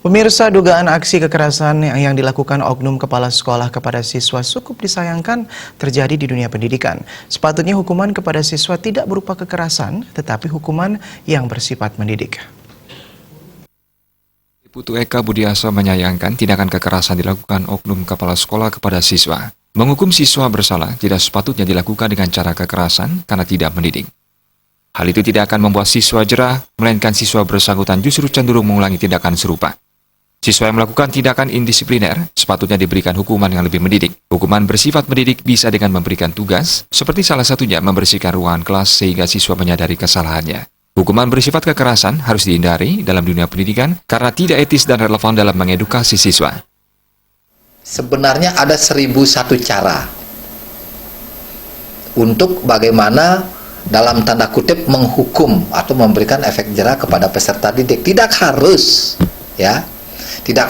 Pemirsa, dugaan aksi kekerasan yang dilakukan oknum kepala sekolah kepada siswa cukup disayangkan terjadi di dunia pendidikan. Sepatutnya hukuman kepada siswa tidak berupa kekerasan, tetapi hukuman yang bersifat mendidik. Putu Eka Budiasa menyayangkan tindakan kekerasan dilakukan oknum kepala sekolah kepada siswa. Menghukum siswa bersalah tidak sepatutnya dilakukan dengan cara kekerasan karena tidak mendidik. Hal itu tidak akan membuat siswa jerah, melainkan siswa bersangkutan justru cenderung mengulangi tindakan serupa. Siswa yang melakukan tindakan indisipliner sepatutnya diberikan hukuman yang lebih mendidik. Hukuman bersifat mendidik bisa dengan memberikan tugas, seperti salah satunya membersihkan ruangan kelas sehingga siswa menyadari kesalahannya. Hukuman bersifat kekerasan harus dihindari dalam dunia pendidikan karena tidak etis dan relevan dalam mengedukasi siswa. Sebenarnya ada 1001 cara untuk bagaimana dalam tanda kutip menghukum atau memberikan efek jerah kepada peserta didik. Tidak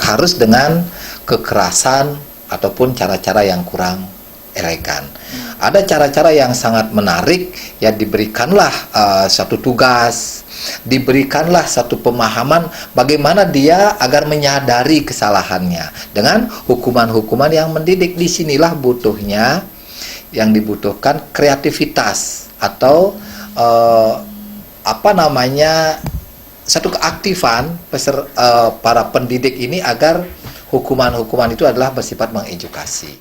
harus dengan kekerasan ataupun cara-cara yang kurang elegan. Ada cara-cara yang sangat menarik, ya diberikanlah satu tugas, diberikanlah satu pemahaman bagaimana dia agar menyadari kesalahannya dengan hukuman-hukuman yang mendidik. Disinilah yang dibutuhkan kreativitas atau satu keaktifan para pendidik ini agar hukuman-hukuman itu adalah bersifat mengedukasi.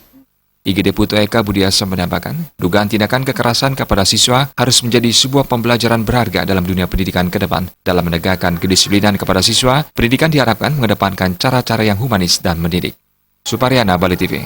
IGD Putu Eka Budiasa menambahkan, dugaan tindakan kekerasan kepada siswa harus menjadi sebuah pembelajaran berharga dalam dunia pendidikan ke depan. Dalam menegakkan kedisiplinan kepada siswa, pendidikan diharapkan mengedepankan cara-cara yang humanis dan mendidik. Suparyana, Bali TV.